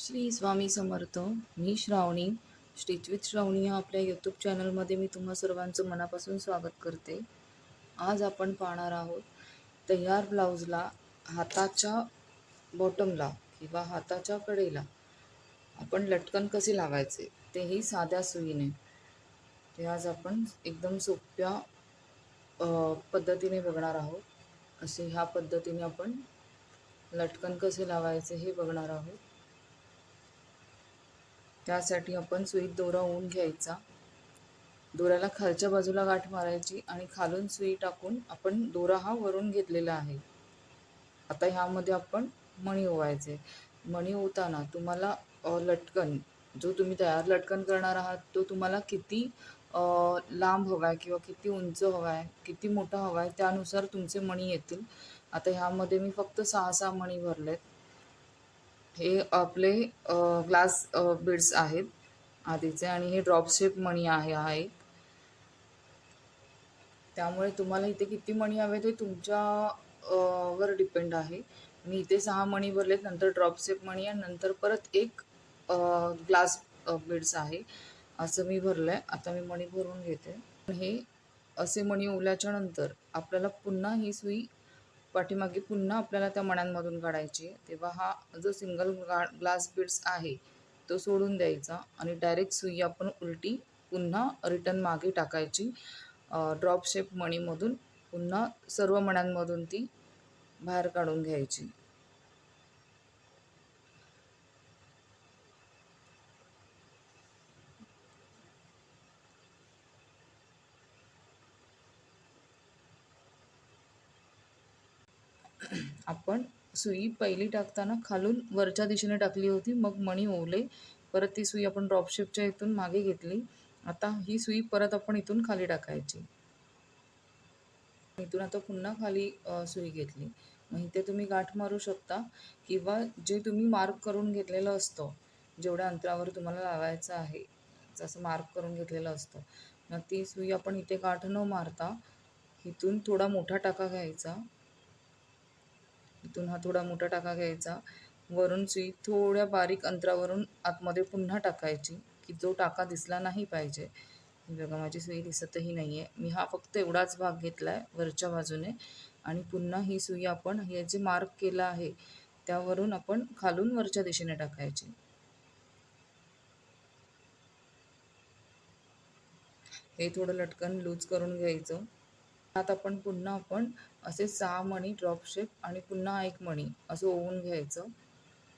श्री स्वामी समर्थ. मी Shravani. Stitch with Shravani या आपल्या यूट्यूब चॅनलमध्ये मी तुम्हा सर्वांचं मनापासून स्वागत करते. आज आपण पाहणार आहोत तयार ब्लाऊजला हाताच्या बॉटमला किंवा हाताच्या कडेला आपण लटकन कसे लावायचे, तेही साध्या सुईने. ते आज आपण एकदम सोप्या पद्धतीने बघणार आहोत. असे ह्या पद्धतीने आपण लटकन कसे लावायचे हे बघणार आहोत. त्यासाठी आपण सुईत दोरा ओवून घ्यायचा. दोऱ्याला खालच्या बाजूला गाठ मारायची आणि खालून सुई टाकून आपण दोरा हा वरून घेतलेला आहे. आता ह्यामध्ये आपण मणी ओवायचे. मणी ओवताना तुम्हाला लटकन जो तुम्ही तयार लटकन करणार आहात तो तुम्हाला किती लांब हवा आहे किंवा किती उंच हवा आहे, किती मोठा हवा आहे, त्यानुसार तुमचे मणी येतील. आता ह्यामध्ये मी फक्त 6 मणी भरलेत. हे आपले ग्लास बीड्स आहेत आधीचे आणि हे ड्रॉप शेप मणी आहे हा एक. त्यामुळे तुम्हाला इथे किती मणी हवे ते तुमच्या वर डिपेंड आहे. मी इथे 6 मणी भरलेत, नंतर ड्रॉप शेप मणी आणि नंतर परत एक ग्लास बीड्स आहे असं मी भरलं आहे. आता मी मणी भरून घेते. हे असे मणी ओवल्याच्या नंतर आपल्याला पुन्हा ही सुई पाठीमागे पुन्हा आपल्याला त्या मण्यांमधून काढायची आहे. तेव्हा हा जो सिंगल ग्लास बीड्स आहे तो सोडून द्यायचा आणि डायरेक्ट सुई आपण उलटी पुन्हा रिटर्न मागे टाकायची. ड्रॉप शेप मणीमधून पुन्हा सर्व मण्यांमधून ती बाहेर काढून घ्यायची. आपण सुई पहिली टाकताना खालून वरच्या दिशेने टाकली होती, मग मणी ओवले, परत ती सुई आपण ड्रॉप शेपच्या इथून मागे घेतली. आता ही सुई परत आपण इथून खाली टाकायची. इथून आता पुन्हा खाली सुई घेतली. मग इथे तुम्ही गाठ मारू शकता किंवा जे तुम्ही मार्क करून घेतलेलं असतं, जेवढ्या अंतरावर तुम्हाला लावायचं आहे जसं मार्क करून घेतलेलं असतं, मग ती सुई आपण इथे गाठ न मारता इथून थोडा मोठा टाका घ्यायचा. इथून हा थोडा मोठा टाका घ्यायचा. वरून सुई थोड्या बारीक अंतरावरून आतमध्ये पुन्हा टाकायची की जो टाका दिसला नाही पाहिजे. बघा माझी सुई दिसतही नाही आहे. मी हा फक्त एवढाच भाग घेतला आहे वरच्या बाजूने आणि पुन्हा ही सुई आपण हे जे मार्क केलं आहे त्यावरून आपण खालून वरच्या दिशेने टाकायची. हे थोडं लटकन लूज करून घ्यायचं. आता आपण पुन्हा असे 6 मणी ड्रॉप शेप आणि पुन्हा एक मणी असं ओवून घ्यायचं.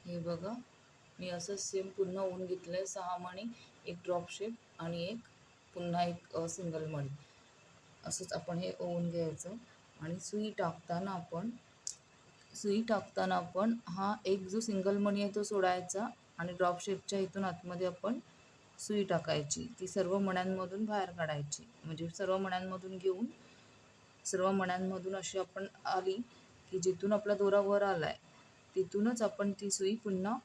हे बघा मी असं सेम पुन्हा ओवून घेतलं आहे. 6 मणी, एक ड्रॉप शेप आणि एक पुन्हा एक सिंगल मणी असंच आपण हे ओवून घ्यायचं. आणि सुई टाकताना आपण हा एक जो सिंगल मणी आहे तो सोडायचा आणि ड्रॉप शेपच्या इथून आतमध्ये आपण सुई टाकायची. ती सर्व मण्यांमधून बाहेर काढायची. म्हणजे सर्व मण्यांमधून घेऊन सर्व मण्यांमधून अशी आपण आली की जिथून आपला दोरा वर आला आहे तिथूनच आपण ती सुई पुन्हा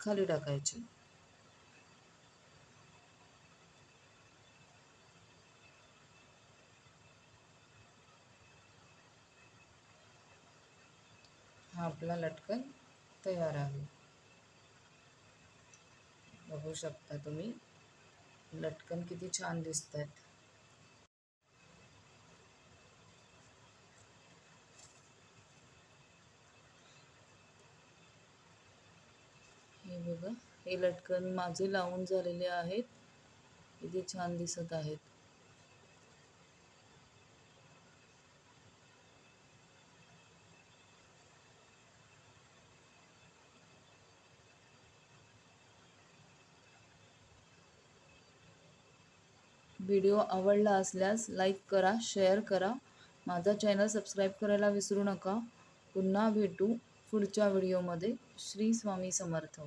खाली टाकायची. हा आपला लटकन तयार आहे. बघू शकता तुम्ही लटकन किती छान दिसत आहेत. हे बघा हे लटकन माझे लावून झालेले आहेत. किती छान दिसत आहेत. व्हिडिओ आवडला असल्यास लाईक करा, शेअर करा, माझा चॅनल सबस्क्राईब करायला विसरू नका. पुन्हा भेटू पुढच्या व्हिडिओमध्ये. श्री स्वामी समर्थ.